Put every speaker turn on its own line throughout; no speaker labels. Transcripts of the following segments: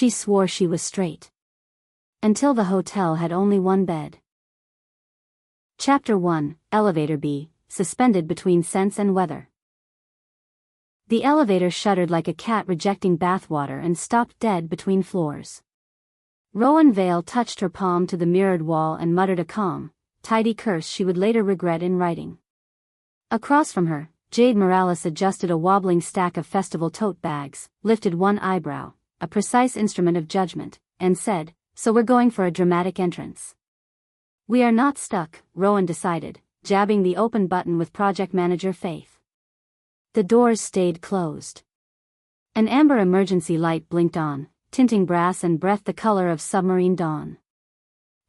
She swore she was straight. Until the hotel had only one bed. Chapter 1, Elevator B, suspended between sense and weather. The elevator shuddered like a cat rejecting bathwater and stopped dead between floors. Rowan Vale touched her palm to the mirrored wall and muttered a calm, tidy curse she would later regret in writing. Across from her, Jade Morales adjusted a wobbling stack of festival tote bags, lifted one eyebrow, a precise instrument of judgment, and said, "So we're going for a dramatic entrance." "We are not stuck," Rowan decided, jabbing the open button with project manager faith. The doors stayed closed. An amber emergency light blinked on, tinting brass and breath the color of submarine dawn.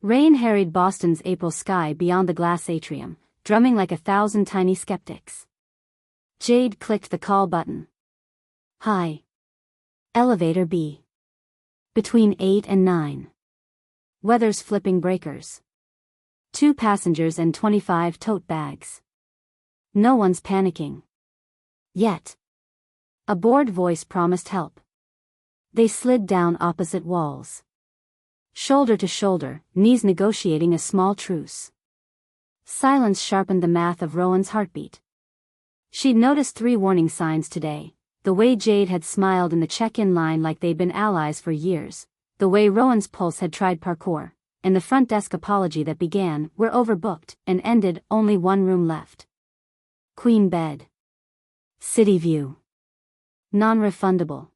Rain harried Boston's April sky beyond the glass atrium, drumming like 1,000 tiny skeptics. Jade clicked the call button. "Hi. Elevator B. Between 8 and 9. Weather's flipping breakers. 2 passengers and 25 tote bags. No one's panicking. Yet." A bored voice promised help. They slid down opposite walls. Shoulder to shoulder, knees negotiating a small truce. Silence sharpened the math of Rowan's heartbeat. She'd noticed 3 warning signs today: the way Jade had smiled in the check-in line like they'd been allies for years, the way Rowan's pulse had tried parkour, and the front desk apology that began, "We're overbooked," and ended, "Only one room left. Queen bed. City view. Non-refundable."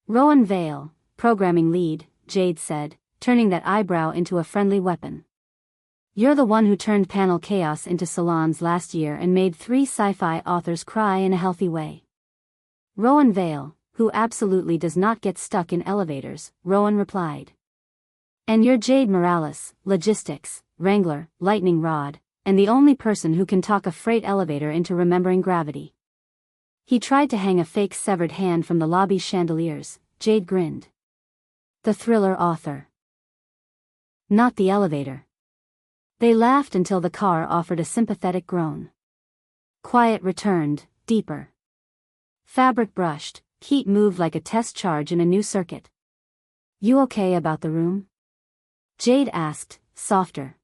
"Rowan Vale, programming lead," Jade said, turning that eyebrow into a friendly weapon. "You're the one who turned panel chaos into salons last year and made 3 sci-fi authors cry in a healthy way." "Rowan Vale, who absolutely does not get stuck in elevators," Rowan replied. "And you're Jade Morales, logistics, wrangler, lightning rod, and the only person who can talk a freight elevator into remembering gravity." He tried to hang a fake severed hand from the lobby chandeliers. Jade grinned. "The thriller author. Not the elevator." They laughed until the car offered a sympathetic groan. Quiet returned, deeper. Fabric brushed, heat moved like a test charge in a new circuit. "You okay about the room?" Jade asked, softer.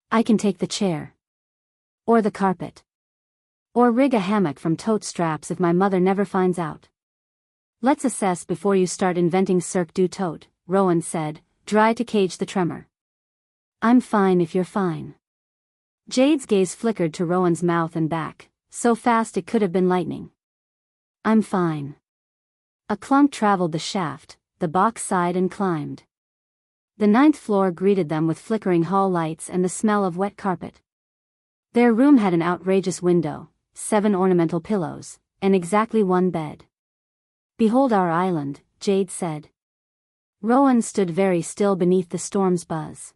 "I can take the chair. Or the carpet. Or rig a hammock from tote straps if my mother never finds out." "Let's assess before you start inventing Cirque du Tote," Rowan said, dry to cage the tremor. "I'm fine if you're fine." Jade's gaze flickered to Rowan's mouth and back, so fast it could have been lightning. "I'm fine." A clunk traveled the shaft, the box sighed and climbed. The 9th floor greeted them with flickering hall lights and the smell of wet carpet. Their room had an outrageous window, 7 ornamental pillows, and exactly 1 bed. "Behold our island," Jade said. Rowan stood very still beneath the storm's buzz.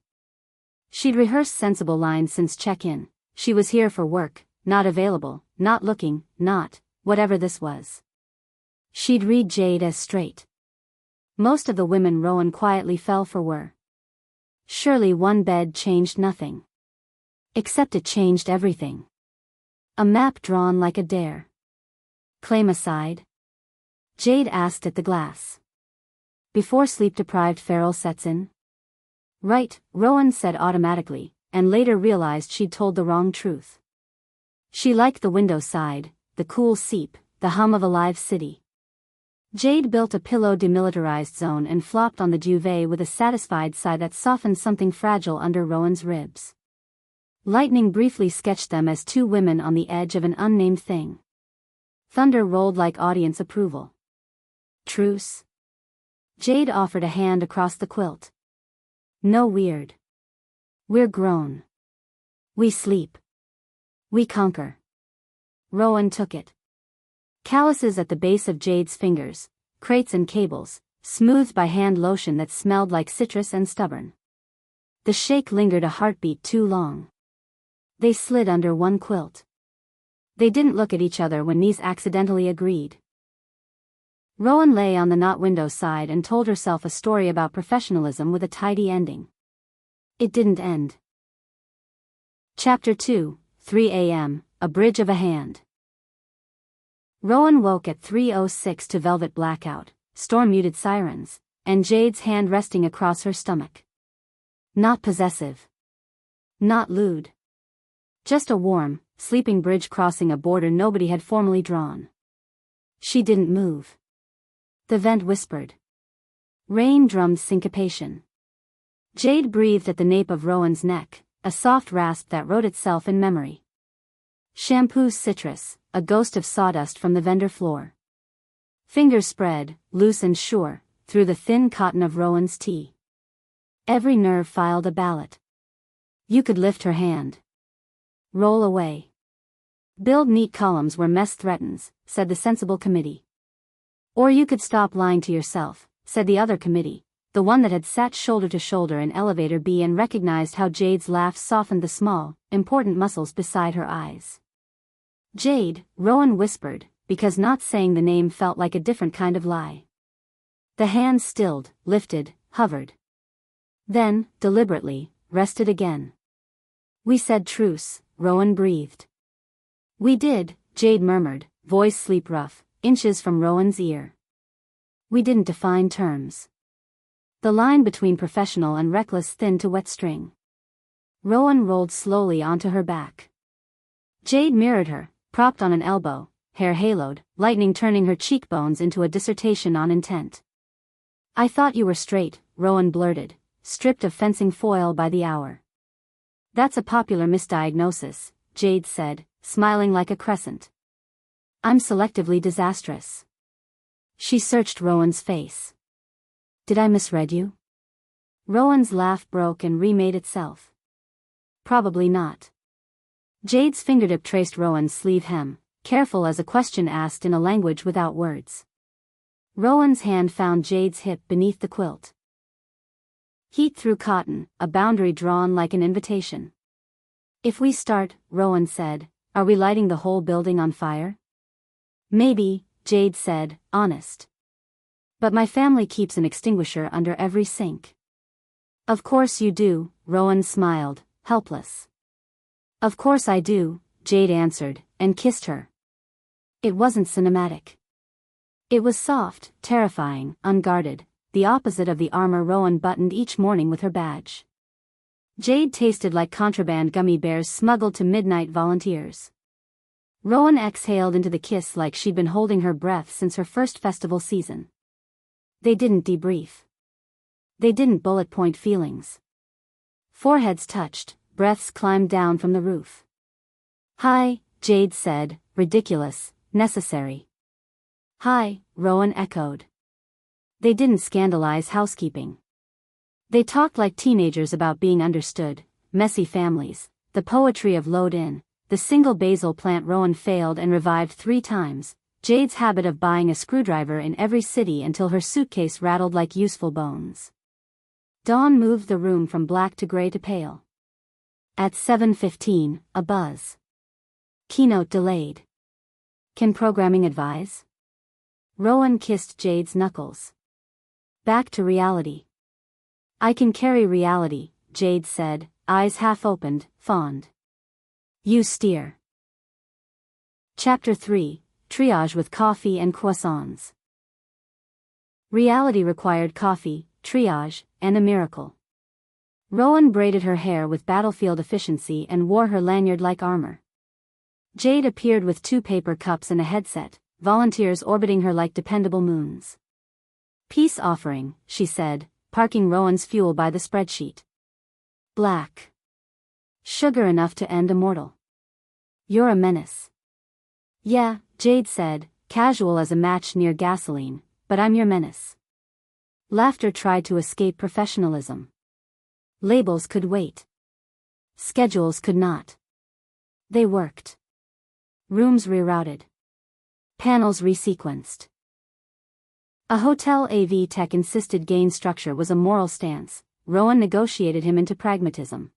She'd rehearsed sensible lines since check-in. She was here for work, not available, not looking, not, whatever this was. She'd read Jade as straight. Most of the women Rowan quietly fell for were. Surely 1 bed changed nothing. Except it changed everything. A map drawn like a dare. "Claim aside?" Jade asked at the glass. "Before sleep-deprived feral sets in?" "Right," Rowan said automatically, and later realized she'd told the wrong truth. She liked the window side, the cool seep, the hum of a live city. Jade built a pillow demilitarized zone and flopped on the duvet with a satisfied sigh that softened something fragile under Rowan's ribs. Lightning briefly sketched them as 2 women on the edge of an unnamed thing. Thunder rolled like audience approval. "Truce?" Jade offered a hand across the quilt. "No weird. We're grown. We sleep. We conquer." Rowan took it. Calluses at the base of Jade's fingers, crates and cables, smoothed by hand lotion that smelled like citrus and stubborn. The shake lingered a heartbeat too long. They slid under 1 quilt. They didn't look at each other when knees accidentally agreed. Rowan lay on the not window side and told herself a story about professionalism with a tidy ending. It didn't end. Chapter 2, 3 a.m., A Bridge of a Hand. Rowan woke at 3:06 to velvet blackout, storm-muted sirens, and Jade's hand resting across her stomach. Not possessive. Not lewd. Just a warm, sleeping bridge crossing a border nobody had formally drawn. She didn't move. The vent whispered. Rain drummed syncopation. Jade breathed at the nape of Rowan's neck, a soft rasp that wrote itself in memory. Shampoo citrus, a ghost of sawdust from the vendor floor. Fingers spread, loose and sure, through the thin cotton of Rowan's tea. Every nerve filed a ballot. You could lift her hand. Roll away. Build neat columns where mess threatens, said the sensible committee. Or you could stop lying to yourself, said the other committee, the one that had sat shoulder to shoulder in elevator B and recognized how Jade's laugh softened the small, important muscles beside her eyes. Jade, Rowan whispered, because not saying the name felt like a different kind of lie. The hand stilled, lifted, hovered. Then, deliberately, rested again. We said truce, Rowan breathed. We did, Jade murmured, voice sleep rough, inches from Rowan's ear. We didn't define terms. The line between professional and reckless thinned to wet string. Rowan rolled slowly onto her back. Jade mirrored her, propped on an elbow, hair haloed, lightning turning her cheekbones into a dissertation on intent. I thought you were straight, Rowan blurted, stripped of fencing foil by the hour. That's a popular misdiagnosis, Jade said, smiling like a crescent. I'm selectively disastrous. She searched Rowan's face. Did I misread you? Rowan's laugh broke and remade itself. Probably not. Jade's fingertip traced Rowan's sleeve hem, careful as a question asked in a language without words. Rowan's hand found Jade's hip beneath the quilt. Heat through cotton, a boundary drawn like an invitation. If we start, Rowan said, are we lighting the whole building on fire? Maybe, Jade said, honest. But my family keeps an extinguisher under every sink. Of course you do, Rowan smiled, helpless. Of course I do, Jade answered, and kissed her. It wasn't cinematic. It was soft, terrifying, unguarded, the opposite of the armor Rowan buttoned each morning with her badge. Jade tasted like contraband gummy bears smuggled to midnight volunteers. Rowan exhaled into the kiss like she'd been holding her breath since her first festival season. They didn't debrief. They didn't bullet point feelings. Foreheads touched, breaths climbed down from the roof. Hi, Jade said, ridiculous, necessary. Hi, Rowan echoed. They didn't scandalize housekeeping. They talked like teenagers about being understood, messy families, the poetry of load-in, the single basil plant Rowan failed and revived 3 times, Jade's habit of buying a screwdriver in every city until her suitcase rattled like useful bones. Dawn moved the room from black to gray to pale. At 7:15, a buzz. Keynote delayed. Can programming advise? Rowan kissed Jade's knuckles. Back to reality. I can carry reality, Jade said, eyes half opened, fond. You steer. Chapter 3, Triage with Coffee and Croissants. Reality required coffee, triage, and a miracle. Rowan braided her hair with battlefield efficiency and wore her lanyard like armor. Jade appeared with 2 paper cups and a headset, volunteers orbiting her like dependable moons. Peace offering, she said, parking Rowan's fuel by the spreadsheet. Black. Sugar enough to end a mortal. You're a menace. Yeah, Jade said, casual as a match near gasoline, but I'm your menace. Laughter tried to escape professionalism. Labels could wait. Schedules could not. They worked. Rooms rerouted. Panels resequenced. A hotel AV tech insisted gain structure was a moral stance. Rowan negotiated him into pragmatism.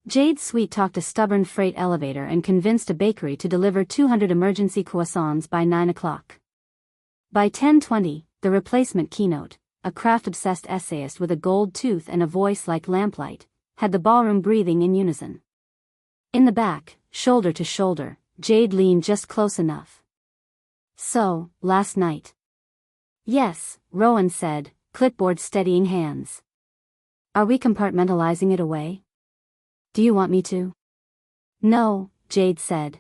Jade's suite talked a stubborn freight elevator and convinced a bakery to deliver 200 emergency croissants by 9 o'clock. By 10:20, the replacement keynote, a craft-obsessed essayist with a gold tooth and a voice like lamplight, had the ballroom breathing in unison. In the back, shoulder to shoulder, Jade leaned just close enough. So, last night. Yes, Rowan said, clipboard steadying hands. Are we compartmentalizing it away? Do you want me to? No, Jade said.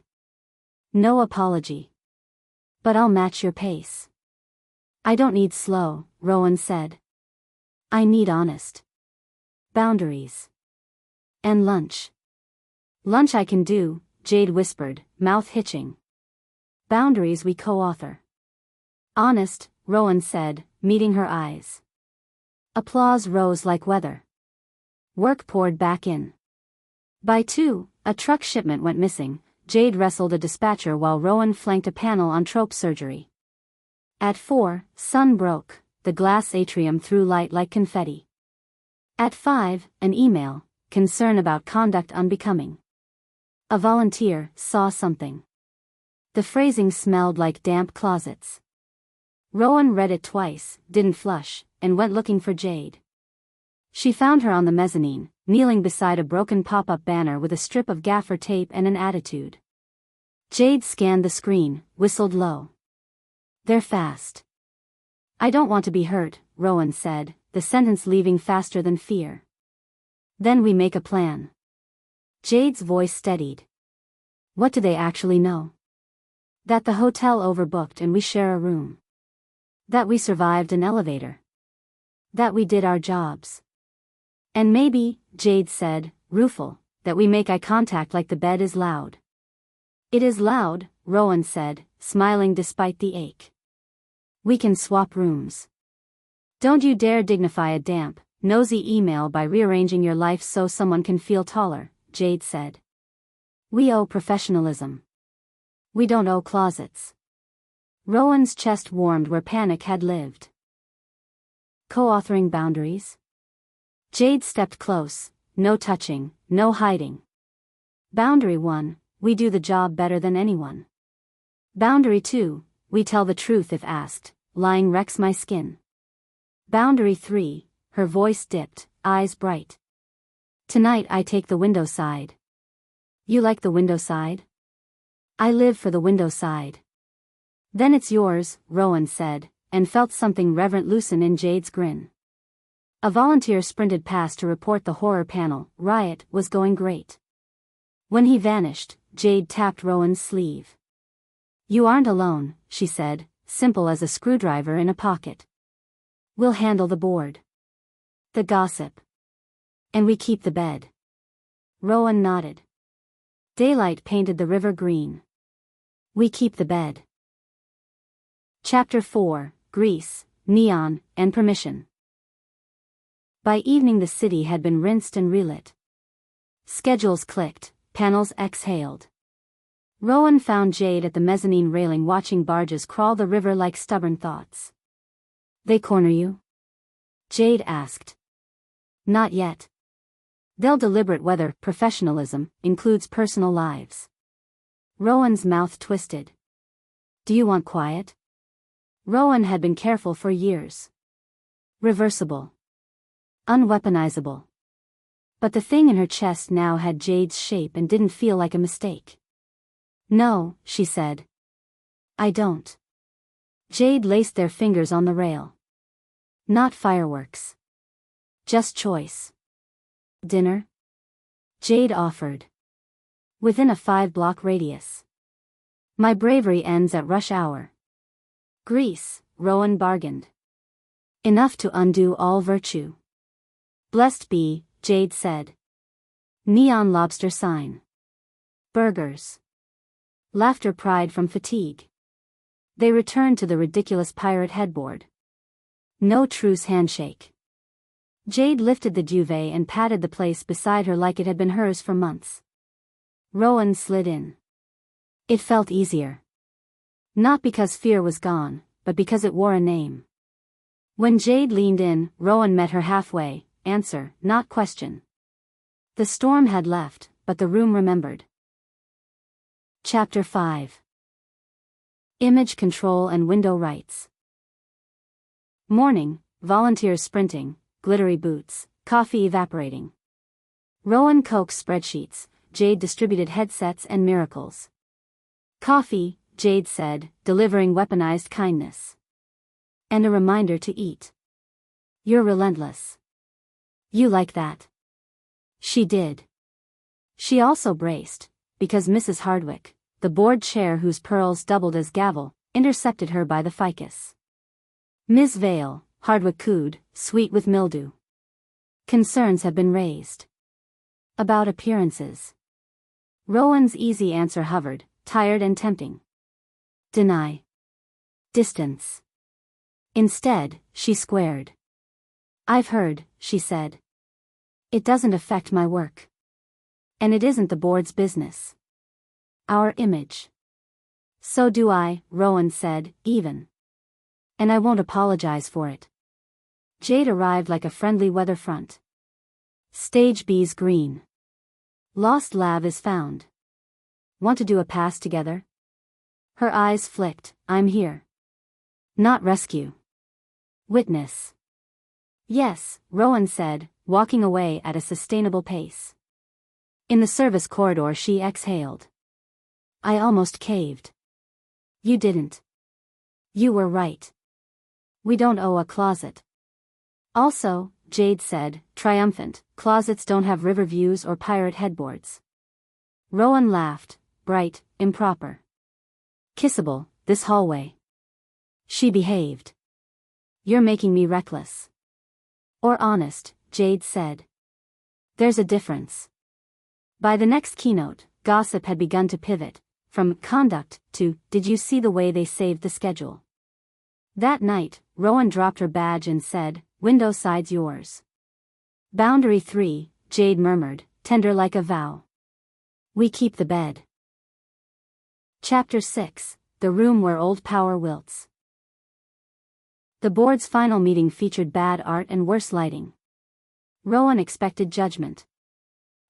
No apology. But I'll match your pace. I don't need slow, Rowan said. I need honest. Boundaries. And lunch. Lunch I can do, Jade whispered, mouth hitching. Boundaries we co-author. Honest, Rowan said, meeting her eyes. Applause rose like weather. Work poured back in. By 2, a truck shipment went missing. Jade wrestled a dispatcher while Rowan flanked a panel on trope surgery. At 4, sun broke, the glass atrium threw light like confetti. At 5, an email, concern about conduct unbecoming. A volunteer saw something. The phrasing smelled like damp closets. Rowan read it twice, didn't flush, and went looking for Jade. She found her on the mezzanine, kneeling beside a broken pop-up banner with a strip of gaffer tape and an attitude. Jade scanned the screen, whistled low. They're fast. I don't want to be hurt, Rowan said, the sentence leaving faster than fear. Then we make a plan. Jade's voice steadied. What do they actually know? That the hotel overbooked and we share a room. That we survived an elevator. That we did our jobs. And maybe, Jade said, rueful, that we make eye contact like the bed is loud. It is loud, Rowan said, smiling despite the ache. We can swap rooms. Don't you dare dignify a damp, nosy email by rearranging your life so someone can feel taller, Jade said. We owe professionalism. We don't owe closets. Rowan's chest warmed where panic had lived. Co-authoring boundaries? Jade stepped close, no touching, no hiding. Boundary 1, we do the job better than anyone. Boundary 2, we tell the truth if asked, lying wrecks my skin. Boundary 3, her voice dipped, eyes bright. Tonight I take the window side. You like the window side? I live for the window side. Then it's yours, Rowan said, and felt something reverent loosen in Jade's grin. A volunteer sprinted past to report the horror panel riot was going great. When he vanished, Jade tapped Rowan's sleeve. You aren't alone, she said, simple as a screwdriver in a pocket. We'll handle the board. The gossip. And we keep the bed. Rowan nodded. Daylight painted the river green. We keep the bed. Chapter 4, Grease, Neon, and Permission. By evening the city had been rinsed and relit. Schedules clicked, panels exhaled. Rowan found Jade at the mezzanine railing watching barges crawl the river like stubborn thoughts. They corner you? Jade asked. Not yet. They'll deliberate whether professionalism includes personal lives. Rowan's mouth twisted. Do you want quiet? Rowan had been careful for years. Reversible. Unweaponizable. But the thing in her chest now had Jade's shape and didn't feel like a mistake. No, she said. I don't. Jade laced their fingers on the rail. Not fireworks. Just choice. Dinner? Jade offered. Within a 5-block radius. My bravery ends at rush hour. Grease, Rowan bargained. Enough to undo all virtue. Blessed be, Jade said. Neon lobster sign. Burgers. Laughter pried from fatigue. They returned to the ridiculous pirate headboard. No truce handshake. Jade lifted the duvet and patted the place beside her like it had been hers for months. Rowan slid in. It felt easier. Not because fear was gone, but because it wore a name. When Jade leaned in, Rowan met her halfway, answer, not question. The storm had left, but the room remembered. Chapter 5. Image control and window rights. Morning, volunteers sprinting, glittery boots, coffee evaporating. Rowan coaxed spreadsheets, Jade distributed headsets and miracles. Coffee, Jade said, delivering weaponized kindness. And a reminder to eat. You're relentless. You like that. She did. She also braced, because Mrs. Hardwick, the board chair whose pearls doubled as gavel, intercepted her by the ficus. Ms. Vale, Hardwick cooed, sweet with mildew. Concerns have been raised. About appearances. Rowan's easy answer hovered, tired and tempting. Deny. Distance. Instead, she squared. I've heard, she said. It doesn't affect my work. And it isn't the board's business. Our image. So do I, Rowan said, even. And I won't apologize for it. Jade arrived like a friendly weather front. Stage B's green. Lost lab is found. Want to do a pass together? Her eyes flicked, I'm here. Not rescue. Witness. Yes, Rowan said, walking away at a sustainable pace. In the service corridor she exhaled. I almost caved. You didn't. You were right. We don't owe a closet. Also, Jade said, triumphant, closets don't have river views or pirate headboards. Rowan laughed, bright, improper. Kissable, this hallway. She behaved. You're making me reckless. Or honest, Jade said. There's a difference. By the next keynote, gossip had begun to pivot, from conduct to, did you see the way they saved the schedule? That night, Rowan dropped her badge and said, window side's yours. Boundary 3, Jade murmured, tender like a vow. We keep the bed. Chapter 6, The Room Where Old Power Wilts. The board's final meeting featured bad art and worse lighting. Rowan expected judgment.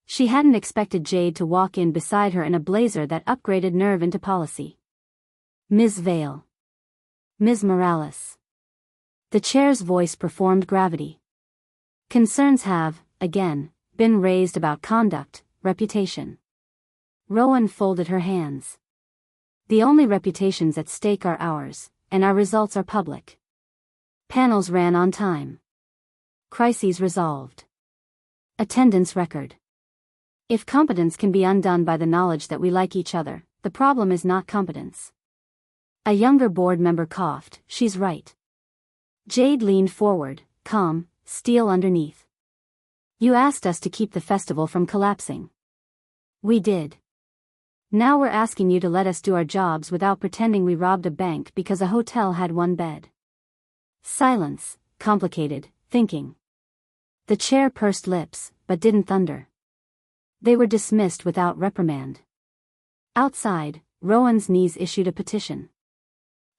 She hadn't expected Jade to walk in beside her in a blazer that upgraded nerve into policy. Ms. Vale. Ms. Morales. The chair's voice performed gravity. Concerns have, again, been raised about conduct, reputation. Rowan folded her hands. The only reputations at stake are ours, and our results are public. Panels ran on time. Crises resolved. Attendance record. If competence can be undone by the knowledge that we like each other, the problem is not competence. A younger board member coughed, she's right. Jade leaned forward, calm, steel underneath. You asked us to keep the festival from collapsing. We did. Now we're asking you to let us do our jobs without pretending we robbed a bank because a hotel had one bed. Silence, complicated, thinking. The chair pursed lips, but didn't thunder. They were dismissed without reprimand. Outside, Rowan's knees issued a petition.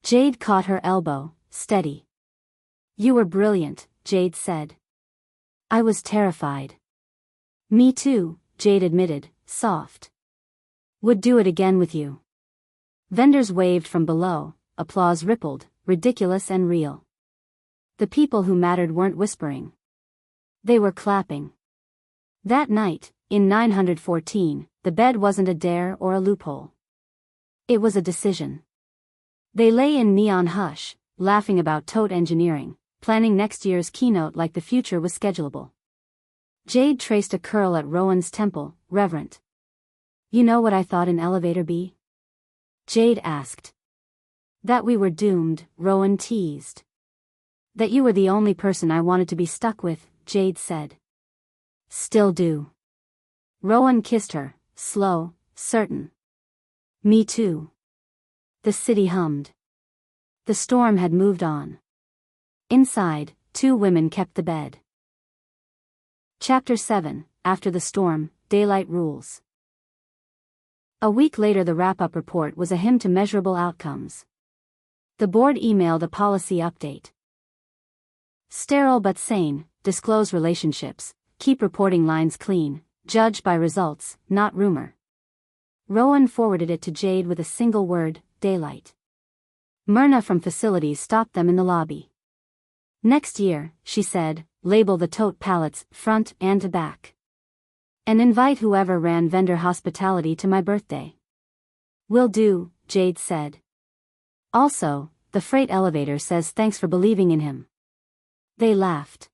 Jade caught her elbow, steady. You were brilliant, Jade said. I was terrified. Me too, Jade admitted, soft. Would do it again with you. Vendors waved from below, applause rippled, ridiculous and real. The people who mattered weren't whispering. They were clapping. That night, in 914, the bed wasn't a dare or a loophole. It was a decision. They lay in neon hush, laughing about tote engineering, planning next year's keynote like the future was schedulable. Jade traced a curl at Rowan's temple, reverent. You know what I thought in Elevator B? Jade asked. That we were doomed, Rowan teased. That you were the only person I wanted to be stuck with, Jade said. Still do. Rowan kissed her, slow, certain. Me too. The city hummed. The storm had moved on. Inside, two women kept the bed. Chapter 7, After the Storm, Daylight Rules. A week later the wrap-up report was a hymn to measurable outcomes. The board emailed a policy update. Sterile but sane, disclose relationships, keep reporting lines clean, judge by results, not rumor. Rowan forwarded it to Jade with a single word, daylight. Myrna from facilities stopped them in the lobby. Next year, she said, label the tote pallets, front and back. And invite whoever ran vendor hospitality to my birthday. Will do, Jade said. Also, the freight elevator says thanks for believing in him. They laughed.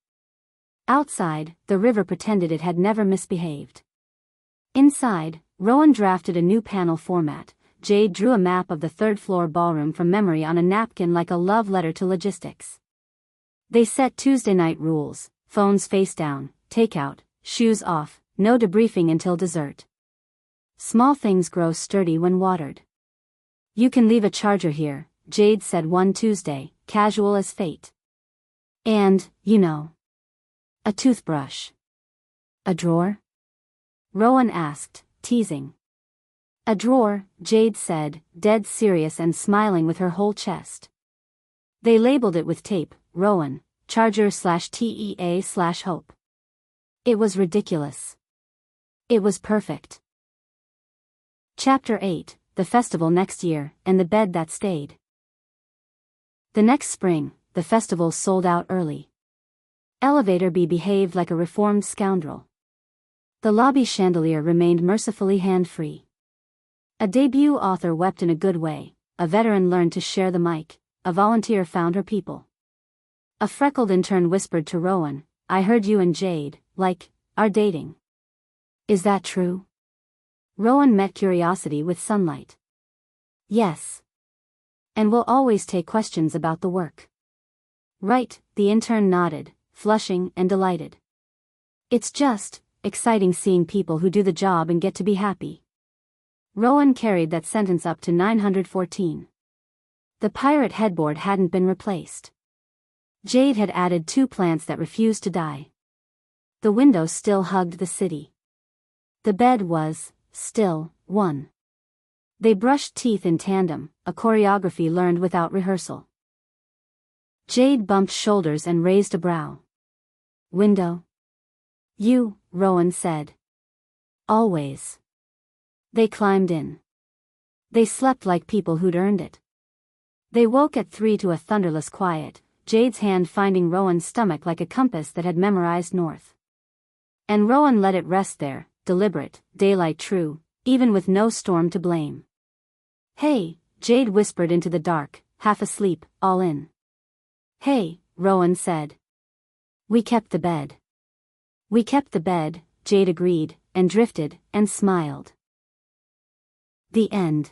Outside, the river pretended it had never misbehaved. Inside, Rowan drafted a new panel format. Jade drew a map of the third-floor ballroom from memory on a napkin like a love letter to logistics. They set Tuesday night rules: phones face down, takeout, shoes off, no debriefing until dessert. Small things grow sturdy when watered. You can leave a charger here, Jade said one Tuesday, casual as fate. And, a toothbrush. A drawer? Rowan asked, teasing. A drawer, Jade said, dead serious and smiling with her whole chest. They labeled it with tape, Rowan, charger/TEA/hope. It was ridiculous. It was perfect. Chapter 8, The Festival Next Year, and the Bed That Stayed. The next spring, the festival sold out early. Elevator B behaved like a reformed scoundrel. The lobby chandelier remained mercifully hand-free. A debut author wept in a good way, a veteran learned to share the mic, a volunteer found her people. A freckled intern whispered to Rowan, I heard you and Jade, are dating. Is that true? Rowan met curiosity with sunlight. Yes. And we'll always take questions about the work. Right, the intern nodded, flushing and delighted. It's just exciting seeing people who do the job and get to be happy. Rowan carried that sentence up to 914. The pirate headboard hadn't been replaced. Jade had added 2 plants that refused to die. The window still hugged the city. The bed was, still, one. They brushed teeth in tandem, a choreography learned without rehearsal. Jade bumped shoulders and raised a brow. Window? You, Rowan said. Always. They climbed in. They slept like people who'd earned it. They woke at 3 to a thunderless quiet, Jade's hand finding Rowan's stomach like a compass that had memorized north. And Rowan let it rest there, deliberate, daylight true, even with no storm to blame. Hey, Jade whispered into the dark, half asleep, all in. Hey, Rowan said. We kept the bed. We kept the bed, Jade agreed, and drifted, and smiled. The end.